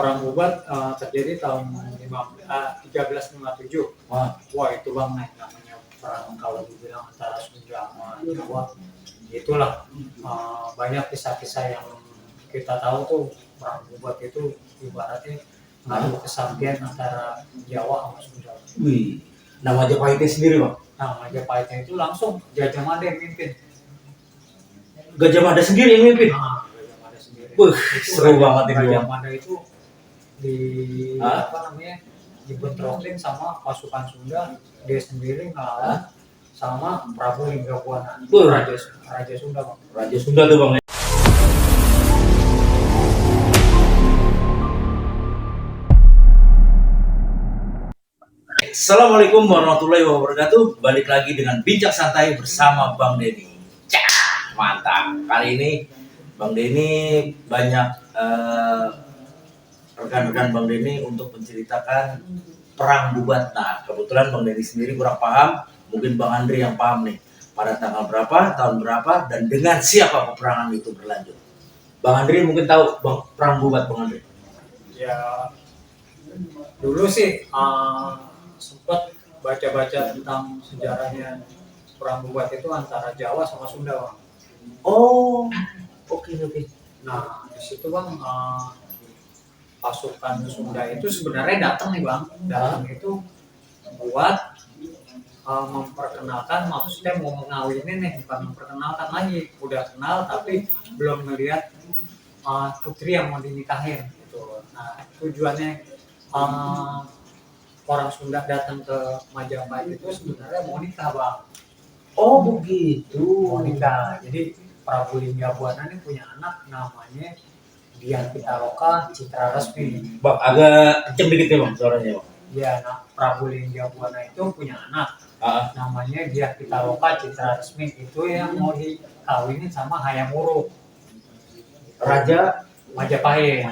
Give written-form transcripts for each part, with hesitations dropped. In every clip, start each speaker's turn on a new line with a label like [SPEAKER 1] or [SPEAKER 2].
[SPEAKER 1] Perang Ubat terjadi tahun 1357. Wah itu bang namanya perang kalau dibilang antara Sunda sama Jawa. Itulah banyak kisah-kisah yang kita tahu tuh perang Ubat itu ibaratnya ngadu kesaktian antara Jawa sama Sunda.
[SPEAKER 2] Wih, nama Majapahitnya sendiri bang?
[SPEAKER 1] Nah Majapahitnya itu langsung Gajah Mada yang mimpin.
[SPEAKER 2] Gajah Mada sendiri yang mimpin?
[SPEAKER 1] Gajah Mada sendiri.
[SPEAKER 2] Seru banget ini.
[SPEAKER 1] Gajah Mada itu dibentrokin sama pasukan Sunda, dia sendiri ngelawan sama Prabu Linggabuana. Raja Sunda bang.
[SPEAKER 2] Raja Sunda tuh bang. Assalamualaikum warahmatullahi wabarakatuh. Balik lagi dengan Bincang Santai bersama Bang Denny. Mantap. Kali ini Bang Denny banyak rekan-rekan Bang Denny untuk menceritakan perang Bubat. Nah, kebetulan Bang Denny sendiri kurang paham, mungkin Bang Andri yang paham nih. Pada tanggal berapa, tahun berapa, dan dengan siapa peperangan itu berlanjut. Bang Andri mungkin tahu perang Bubat, Bang Andri?
[SPEAKER 1] Ya, dulu sih sempat baca-baca tentang sejarahnya perang Bubat itu antara Jawa sama Sunda bang.
[SPEAKER 2] Oh, oke.
[SPEAKER 1] Nah di situ bang pasukan Sunda itu sebenarnya datang nih bang, datang itu buat memperkenalkan, maksudnya mau mengawinin nih, bukan memperkenalkan lagi, udah kenal tapi belum melihat putri yang mau dinikahin gitu. Nah tujuannya orang Sunda datang ke Majapahit itu sebenarnya mau nikah bang.
[SPEAKER 2] Oh begitu.
[SPEAKER 1] Mau nikah. Jadi Prabu Linggabuana ini punya anak namanya Dian Pitaloka Citra Resmi.
[SPEAKER 2] Bang agak kenceng dikit ya bang suaranya bang.
[SPEAKER 1] Iya, nah Prabu Linggabuana itu punya anak namanya Dian Pitaloka Citra Resmi, itu yang mau dikawinin sama Hayam Wuruk, Raja Majapahit.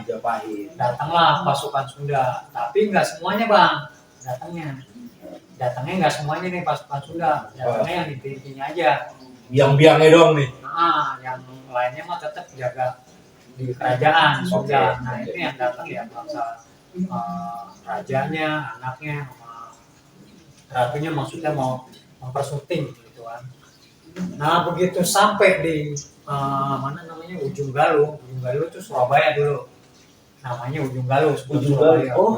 [SPEAKER 1] Datanglah pasukan Sunda, tapi nggak semuanya bang. Datangnya nggak semuanya nih pasukan Sunda, datangnya yang inti-intinya aja.
[SPEAKER 2] Yang biangnya doang nih.
[SPEAKER 1] Yang lainnya mah tetap jaga di kerajaan Sunda. Nah ini yang datang ya bangsa rajanya, anaknya, sama ratunya, maksudnya mau mempersunting gitu kan. Nah begitu sampai di mana namanya Ujung Galuh. Ujung Galuh itu Surabaya dulu. Namanya Ujung Galuh.
[SPEAKER 2] Ujung Galuh. Oh,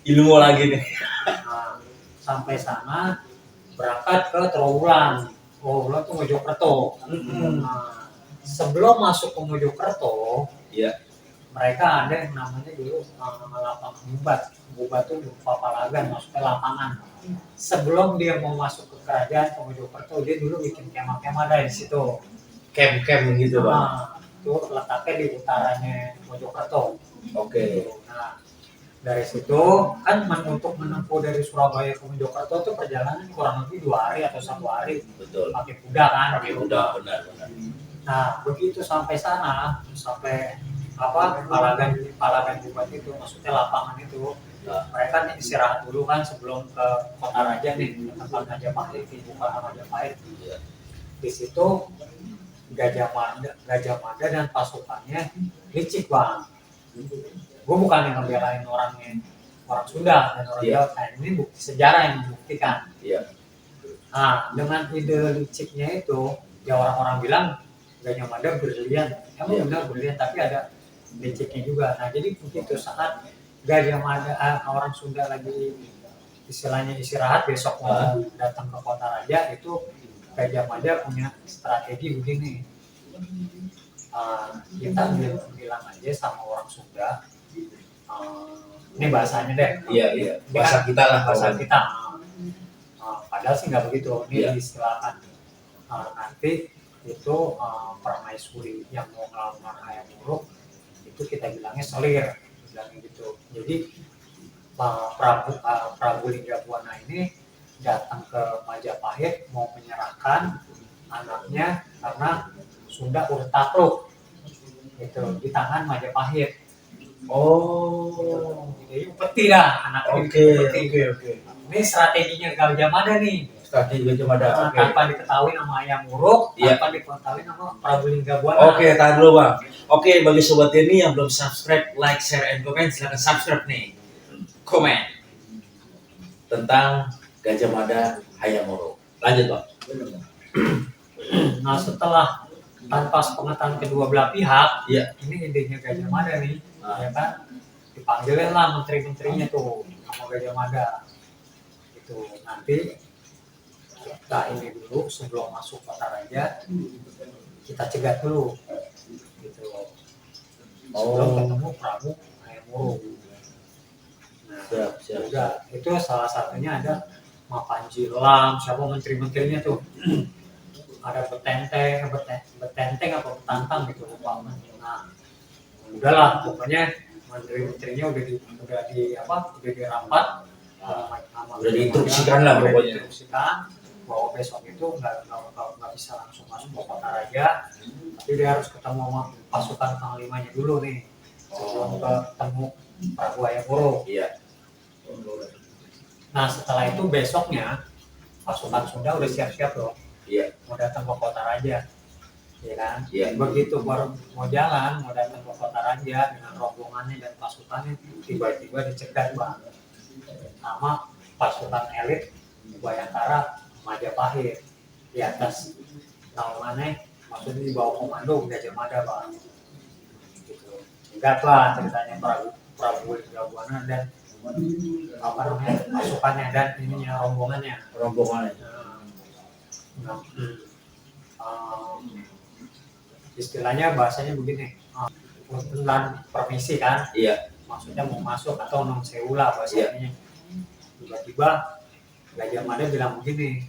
[SPEAKER 2] ilmu lagi nih.
[SPEAKER 1] Nah, sampai sana berangkat ke Trowulan. Trowulan itu Mojokerto. Nah, sebelum masuk ke Mojokerto, mereka ada yang namanya dulu lapangan Bubat. Bubat itu berupa palagan, maksudnya lapangan. Sebelum dia mau masuk ke kerajaan ke Mojokerto, dia dulu bikin kemah-kemah ada di situ.
[SPEAKER 2] Camp gitu bang.
[SPEAKER 1] Itu letaknya di utaranya Mojokerto.
[SPEAKER 2] Oke.
[SPEAKER 1] Nah, dari situ kan untuk menempuh dari Surabaya ke Mojokerto itu perjalanan kurang lebih 2 hari atau 1 hari.
[SPEAKER 2] Betul.
[SPEAKER 1] Pakai kuda kan?
[SPEAKER 2] Pakai kuda, benar.
[SPEAKER 1] Nah, begitu sampai sana, sampai palagan Bubat itu, maksudnya lapangan itu, mereka istirahat dulu kan sebelum ke kota raja nih, tempat Majapahit, di kota Majapahit. Di situ Gajah Mada dan pasukannya licik bang. Gue bukan yang ngebelain orang Sunda dan orang Jawa, ini bukti sejarah yang membuktikan. Nah, dengan ide liciknya itu, ya orang-orang bilang Gajah Mada berlian, emang benar berlian, tapi ada liciknya juga. Nah, jadi begitu saat Gajah Mada orang Sunda lagi istilahnya istirahat, besok mau datang ke kota raja, itu Gajah Mada punya strategi begini. Kita bilang aja sama orang Sunda, ini bahasanya deh.
[SPEAKER 2] Iya. Bahasa kita lah.
[SPEAKER 1] Padahal sih nggak begitu. Ini diistilahkan. Nanti itu permaisuri yang mau ngelamar Hayam Wuruk itu kita bilangnya selir, bilangnya gitu. Jadi Prabu Linggabuana ini datang ke Majapahit mau menyerahkan anaknya karena Sunda udah takluk gitu di tangan Majapahit. Oh, jadi upeti dah anaknya. Oke. Ini strateginya Gajah Mada nih.
[SPEAKER 2] kaki Gajah Mada. Oke.
[SPEAKER 1] Tanpa diketahui nama Hayam Wuruk,
[SPEAKER 2] Iya.
[SPEAKER 1] tanpa diketahui nama Prabu Linggabuana.
[SPEAKER 2] Oke, tahan dulu bang. Oke, bagi sobat ini yang belum subscribe, like, share, and comment, silahkan subscribe nih. Komen tentang Gajah Mada Hayam Wuruk. Lanjut bang.
[SPEAKER 1] Nah setelah tanpa sepengetahuan kedua belah pihak,
[SPEAKER 2] Iya.
[SPEAKER 1] ini idenya Gajah Mada nih,
[SPEAKER 2] Ah.
[SPEAKER 1] ya kan? Dipanggilin lah menteri-menterinya tuh sama Gajah Mada. Itu nanti kita ini dulu sebelum masuk kota raja, kita cegat dulu, gitu. Sebelum ketemu Prabu Hayam Wuruk. Nah,
[SPEAKER 2] Siap.
[SPEAKER 1] juga itu salah satunya ada Mapanji Lam, siapa menteri-menterinya tuh. Ada betenteng apa betantang gitu lupa. Nah, udahlah pokoknya menteri-menterinya udah dirampat,
[SPEAKER 2] Udah diinstruksikan lah
[SPEAKER 1] udah
[SPEAKER 2] pokoknya.
[SPEAKER 1] diinstruksikan bahwa besok itu nggak bisa langsung masuk ke kota raja, tapi dia harus ketemu sama pasukan panglimanya dulu nih sebelum ketemu Prabu Hayam Wuruk.
[SPEAKER 2] Iya.
[SPEAKER 1] Nah setelah itu besoknya pasukan Sunda udah siap-siap loh.
[SPEAKER 2] Iya.
[SPEAKER 1] Mau datang ke kota raja, ya kan?
[SPEAKER 2] Iya.
[SPEAKER 1] Begitu baru mau jalan, mau datang ke kota raja dengan rombongannya dan pasukannya, tiba-tiba dicegat bang sama pasukan elit Bayangkara Majapahit di atas naungannya, maksudnya di bawah komando Gajah Mada bang. Gitu. Cegat lah ceritanya Prabu Linggabuana dan apa namanya pasukannya dan ininya rombongannya. Nah, istilahnya bahasanya begini, punten permisi kan,
[SPEAKER 2] Iya.
[SPEAKER 1] maksudnya mau masuk atau non seula bahasanya. Tiba-tiba Gajah Mada bilang begini,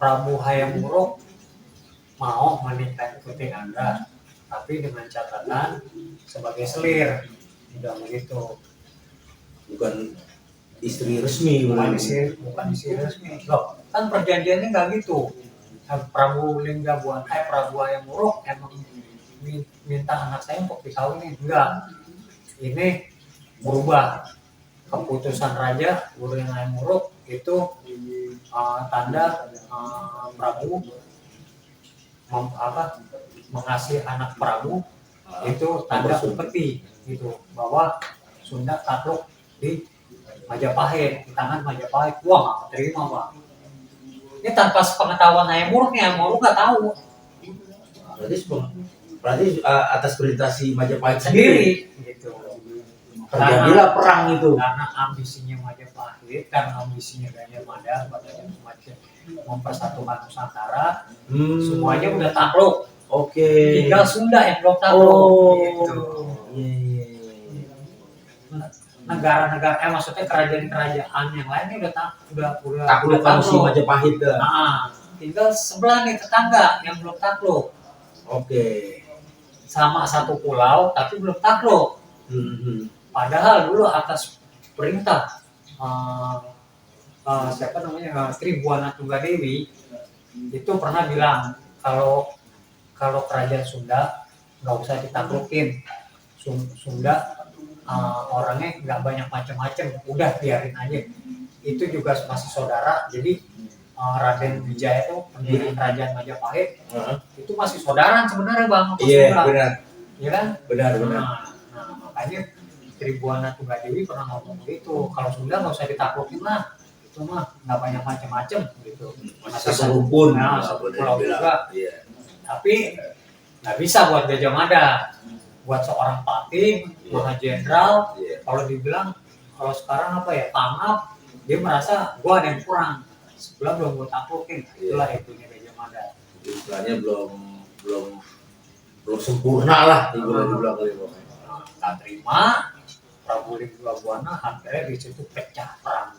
[SPEAKER 1] Prabu Hayam Wuruk mau menikahi Putri Anda, tapi dengan catatan sebagai selir, udah begitu.
[SPEAKER 2] Bukan istri resmi.
[SPEAKER 1] Bukan istri resmi. Loh, kan perjanjiannya nggak gitu. Prabu Hayam Wuruk emang minta anak saya untuk dikawinin, enggak. Ini berubah keputusan raja Guru yang Hayam Wuruk itu tanda Prabu mengasihi anak Prabu itu tanda upeti gitu bahwa Sunda takluk di Majapahit, di tangan Majapahit. Wah nggak terima bang. Ini tanpa sepengetahuan Hayam Wuruk nggak tahu.
[SPEAKER 2] Berarti atas perintah si Majapahit
[SPEAKER 1] Sendiri gitu.
[SPEAKER 2] terjadilah perang itu.
[SPEAKER 1] Karena ambisinya Majapahit, karena ambisinya Gajah Mada, macam mempersatukan Nusantara, semuanya udah takluk.
[SPEAKER 2] Oke.
[SPEAKER 1] Tinggal Sunda yang belum takluk. Gitu.
[SPEAKER 2] Iya.
[SPEAKER 1] Negara-negara, maksudnya kerajaan-kerajaan yang lainnya udah
[SPEAKER 2] Takluk kan si Majapahit dah.
[SPEAKER 1] Nah, tinggal sebelah nih tetangga yang belum takluk.
[SPEAKER 2] Oke.
[SPEAKER 1] Sama satu pulau tapi belum takluk. Padahal dulu atas perintah siapa namanya Tribuana Tunggadewi itu pernah bilang kalau kerajaan Sunda nggak usah ditaklukin. Sunda orangnya nggak banyak macam-macam, udah biarin aja. Itu juga masih saudara. Jadi Raden Wijaya itu pendiri kerajaan Majapahit itu masih saudaraan sebenarnya bang.
[SPEAKER 2] Iya benar.
[SPEAKER 1] Iya kan?
[SPEAKER 2] Benar.
[SPEAKER 1] Nah makanya Tribuana Tunggadewi pernah ngomong gitu, kalau Sunda nggak usah ditaklukin lah, itu mah nggak banyak macam-macam gitu.
[SPEAKER 2] Masih serumpun.
[SPEAKER 1] Nah, satu pulau juga. Iya. Tapi nggak bisa buat Gajah Mada, buat seorang patih, buat jenderal. Kalau dibilang kalau sekarang apa ya pangap, dia merasa gua ada yang kurang, sebelah belum gua taklukin. Itulah itunya Gajah Mada.
[SPEAKER 2] Istilahnya belum sempurna lah dibilang kali ini.
[SPEAKER 1] Nggak terima. Prabu Linggabuana akhirnya di situ pecah perang.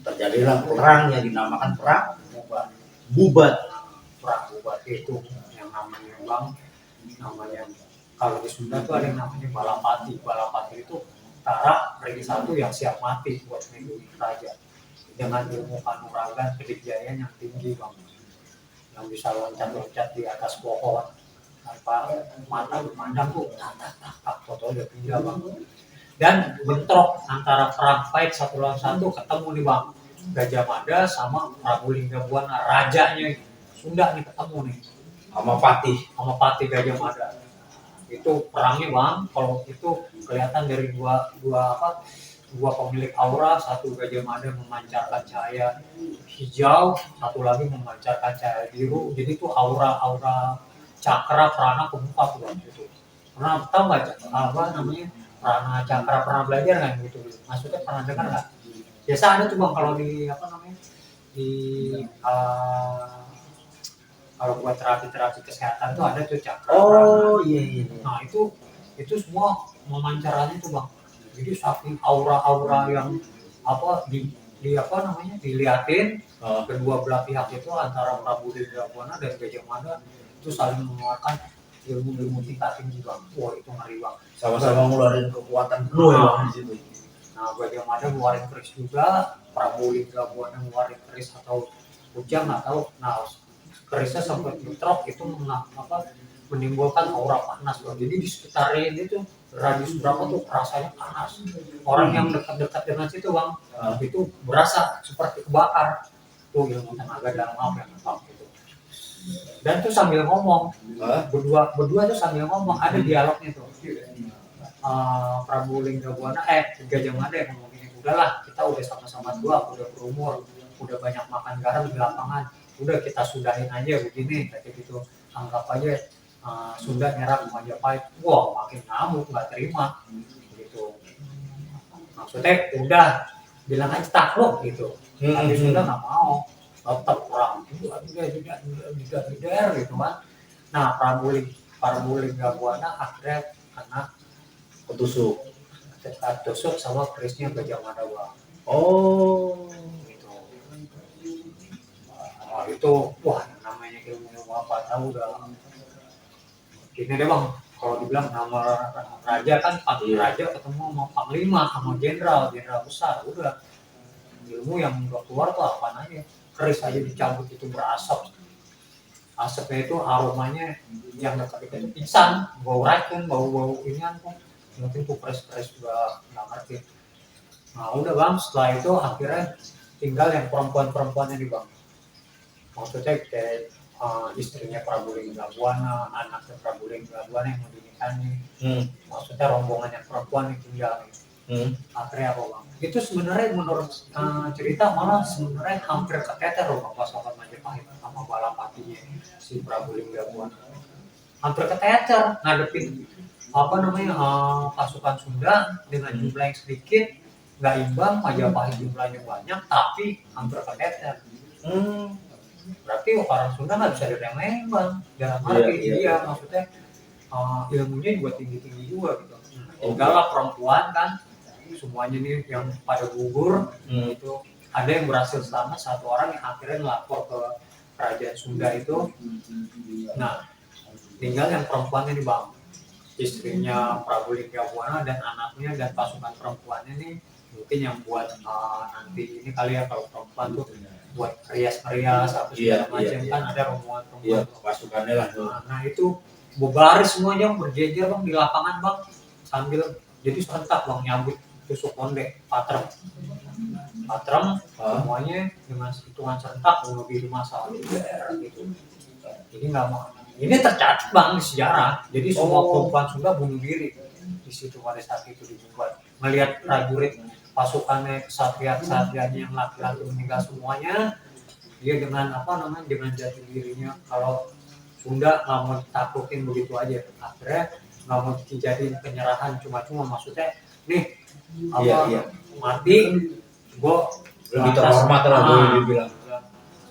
[SPEAKER 2] Terjadilah perang yang dinamakan perang
[SPEAKER 1] Bubat. Perang Bubat itu yang namanya kalau di Sunda tuh ada yang namanya Balapati. Balapati itu tentara ring satu yang siap mati buat melindungi raja dengan ilmu kanuragan kedikjayaan yang tinggi bang, yang bisa loncat-loncat di atas pohon tanpa mata berpandang tuh tak foto udah pindah bang. dan bentrok antara perang fight satu lawan satu, ketemu nih bang Gajah Mada sama Prabu Linggabuana, rajanya Sunda nih ketemu nih sama Patih Gajah Mada. Itu perangnya bang, kalau itu kelihatan dari dua pemilik aura, satu Gajah Mada memancarkan cahaya hijau, satu lagi memancarkan cahaya biru, jadi itu aura cakra prana kebuka tuh bang. Gitu. Pernah tahu nggak apa namanya prana cakra, pernah belajar nggak gitu? Maksudnya pernah dengar nggak? Biasa ada tuh bang kalau di apa namanya di uh, kalau buat terapi kesehatan tuh ada tuh cakra prana.
[SPEAKER 2] Iya.
[SPEAKER 1] Nah itu semua memancarannya tuh bang. Jadi saking aura-aura yang apa di apa namanya diliatin kedua belah pihak itu antara Prabu Dirgabuana dan Gajah Mada itu saling mengeluarkan ilmu-ilmu tingkat tinggi bang. Wah itu ngeri bang.
[SPEAKER 2] Sama-sama ngeluarin kekuatan penuh ya bang di situ.
[SPEAKER 1] Nah Gajah Mada ngeluarin keris juga, Prabu Dirgabuana ngeluarin keris atau kujang atau nah kerisnya sampai bentrok itu menimbulkan aura panas bang. Jadi di sekitarnya itu radius berapa tuh rasanya panas. Orang yang dekat-dekat dengan situ bang itu berasa seperti kebakar. Tuh ilmu tenaga dalam apa yang mantap gitu. Dan tuh sambil ngomong, berdua tuh sambil ngomong, ada dialognya tuh. Prabu Linggabuana Gajah Mada yang ngomong gini, udahlah kita udah sama-sama tua, udah berumur, udah banyak makan garam di lapangan, udah kita sudahin aja begini kayak gitu, anggap aja Sunda nyerang Majapahit. Wah makin ngamuk, nggak terima gitu, maksudnya udah bilang aja takluk gitu, tapi Sunda nggak mau, tetap perang tidak gitu kan. Nah Prabu Linggabuana akhirnya kena tusuk sama kerisnya Gajah Mada bang. Gitu. Itu wah namanya ilmu apa tahu udah ini deh bang, kalau dibilang nama raja kan raja ketemu sama panglima sama jenderal besar, udah ilmu yang udah keluar tuh apa aja, keris aja dicabut itu berasap, asapnya itu aromanya yang dekat-dekat itu pingsan, bau racun, bau inian tuh, mungkin tuh keris juga nggak ngerti. Nah udah bang, setelah itu akhirnya tinggal yang perempuannya nih bang, maksudnya kayak istrinya Prabu Linggabuana, anaknya Prabu Linggabuana yang mau dinikahi, maksudnya rombongan yang perempuan yang tinggal. Akhirnya apa bang? Itu sebenarnya menurut cerita malah sebenarnya hampir keteter loh bang pasukan Majapahit sama balapatinya si Prabu Linggabuana. Hampir keteter ngadepin apa namanya pasukan Sunda dengan jumlah yang sedikit, nggak imbang, Majapahit jumlahnya banyak tapi hampir keteter. Berarti orang Sunda nggak bisa diremehin bang, dalam arti iya maksudnya ilmunya juga tinggi juga gitu. Tinggallah perempuan kan, semuanya nih yang pada gugur itu ada yang berhasil selamat, satu orang yang akhirnya melapor ke kerajaan Sunda itu. Nah tinggal yang perempuannya nih bang, istrinya Prabu Linggabuana dan anaknya dan pasukan perempuannya nih mungkin yang buat nanti ini kali ya, kalau perempuan tuh buat rias-rias atau segala macam kan ada rombongan perempuan
[SPEAKER 2] pasukannya lah.
[SPEAKER 1] Nah itu berbaris semuanya berjejer bang di lapangan bang, sambil jadi serentak bang nyambut tusuk konde patrem semuanya dengan hitungan serentak bunuh diri massal gitu. Jadi nggak mau, ini tercatat bang di sejarah, jadi semua perempuan Sunda bunuh diri di situ pada saat itu dibuat. Melihat prajurit pasukannya kesatria-kesatrianya yang laki-laki meninggal semuanya, dia dengan dengan jati dirinya kalau Sunda nggak mau ditaklukin begitu aja, akhirnya nggak mau dijadiin penyerahan cuma-cuma, maksudnya nih mati gue
[SPEAKER 2] lebih terhormat lah boleh dibilang,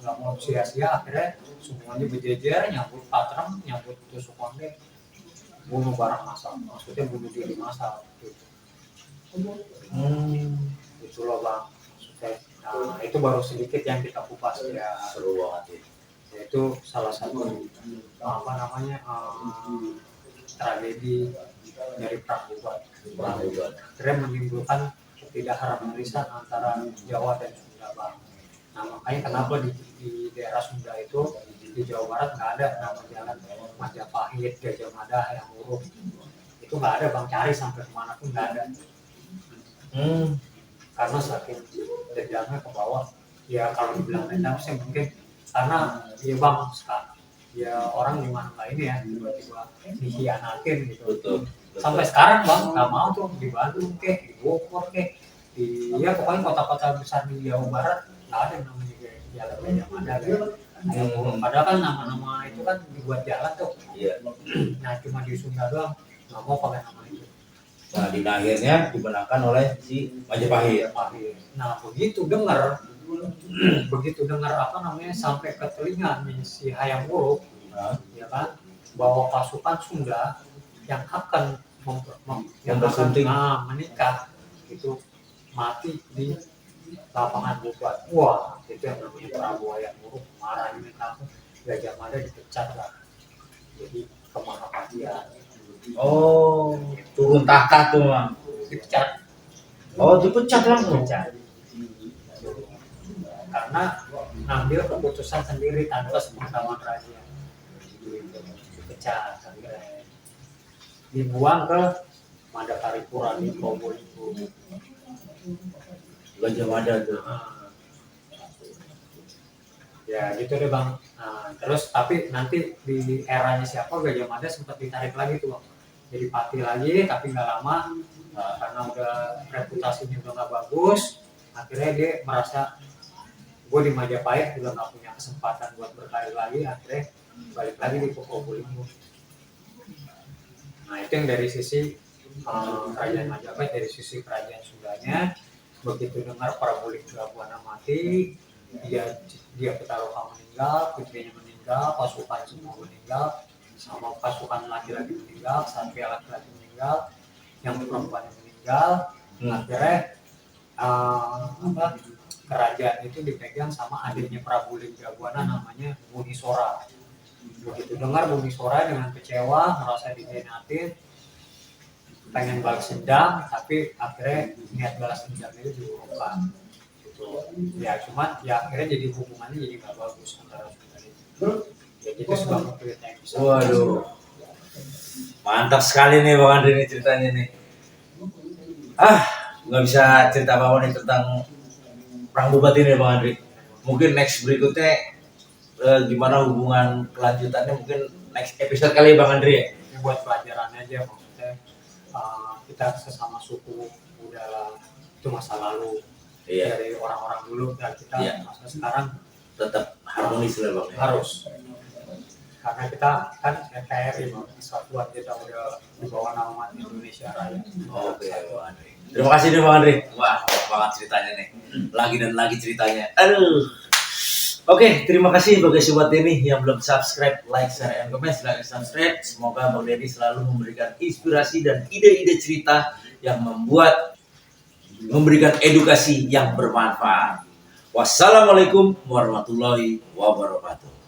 [SPEAKER 1] nggak mau sia-sia, akhirnya semuanya berjejer nyambut patrem, nyambut tusuk konde, bunuh barang massal, maksudnya bunuh diri massal gitu. Itu loh bang maksudnya. Nah itu baru sedikit yang kita kupas ya,
[SPEAKER 2] seru banget ya.
[SPEAKER 1] Itu salah satu tragedi dari perang Bubat. Akhirnya menimbulkan ketidakharmonisan antara Jawa dan Sunda bang. Nah makanya kenapa di daerah Sunda itu di Jawa Barat nggak ada nama jalan Majapahit, Gajah Mada, yang huruf itu nggak ada bang, cari sampai kemana pun nggak ada. karena saking dendamnya ke bawah. Ya kalau dibilang dendam sih mungkin karena ya bang sekarang ya orang gimana lah ini ya tiba-tiba dikhianatin gitu.
[SPEAKER 2] Betul.
[SPEAKER 1] Sampai sekarang bang nggak mau tuh di Bandung kek, di Bogor kek, di ya pokoknya kota-kota besar di Jawa Barat nggak ada yang namanya kayak jalan Gajah Mada kayak padahal kan nama-nama itu kan dibuat jalan tuh.
[SPEAKER 2] Iya.
[SPEAKER 1] Nah cuma di Sunda doang nggak mau pakai nama itu.
[SPEAKER 2] Nah, di akhirnya dibenarkan oleh si Majapahit.
[SPEAKER 1] Nah begitu dengar apa namanya sampai ke telinga si Hayam Wuruk, ya kan, bahwa pasukan Sunda yang akan
[SPEAKER 2] bersunting.
[SPEAKER 1] menikah itu mati di lapangan Bubat. Wah itu yang namanya Prabu Hayam Wuruk marah ini kamu Gajah Mada dipecat lah jadi kemahapatian.
[SPEAKER 2] Oh, turun tahta tuh Bang.
[SPEAKER 1] Dipecat.
[SPEAKER 2] Oh, dipecat langsung.
[SPEAKER 1] Dipecat. Karena ngambil keputusan sendiri tanpa sepengetahuan raja. Dipecat, dibuang ke Madakaripura di Probolinggo.
[SPEAKER 2] Gajah Mada tuh.
[SPEAKER 1] Ya gitu deh bang. Nah, terus tapi nanti di eranya siapa Gajah Mada sempat ditarik lagi tuh bang. Jadi pati lagi tapi nggak lama karena udah reputasinya udah nggak bagus. Akhirnya dia merasa gue di Majapahit juga nggak punya kesempatan buat berkarir lagi, akhirnya balik lagi di Probolinggo. Nah itu yang dari sisi kerajaan Majapahit. Dari sisi kerajaan Sundanya, begitu dengar Prabu Linggabuana mati, dia Pitaroka meninggal, putrinya meninggal, pasukan semua meninggal, sama pasukan laki-laki meninggal, satria laki-laki meninggal, yang perempuannya meninggal. Akhirnya kerajaan itu dipegang sama adiknya Prabu Linggabuana namanya Bunisora. Begitu dengar Bunisora dengan kecewa, merasa dikhianatin, pengen balas dendam, tapi akhirnya niat balas dendam itu diurungkan. Gitu. Ya cuman ya akhirnya jadi hubungannya jadi nggak bagus antara Sunda itu. Ya gitu sebab cerita yang bisa.
[SPEAKER 2] Waduh, mantap sekali nih Bang Andri nih ceritanya nih. Nggak bisa cerita apa-apa nih tentang perang Bubat ini Bang Andri. Mungkin next berikutnya gimana hubungan kelanjutannya mungkin next episode kali ya Bang Andri ya.
[SPEAKER 1] Ini buat pelajaran aja maksudnya kita sesama suku udah itu masa lalu dari orang-orang dulu dan kita masa sekarang
[SPEAKER 2] tetap harmonis lah Bang.
[SPEAKER 1] Harus. Karena kita kan NKRI kesatuan kita udah di bawah nama Indonesia Raya.
[SPEAKER 2] Oke Bang Andri. Terima kasih nih Bang Andri. Wah, banget ceritanya nih. Lagi dan lagi ceritanya. Aduh. Oke, terima kasih bagi sobat Denny yang belum subscribe, like, share, and comment. Silahkan subscribe. Semoga Bang Denny selalu memberikan inspirasi dan ide-ide cerita yang memberikan edukasi yang bermanfaat. Wassalamualaikum warahmatullahi wabarakatuh.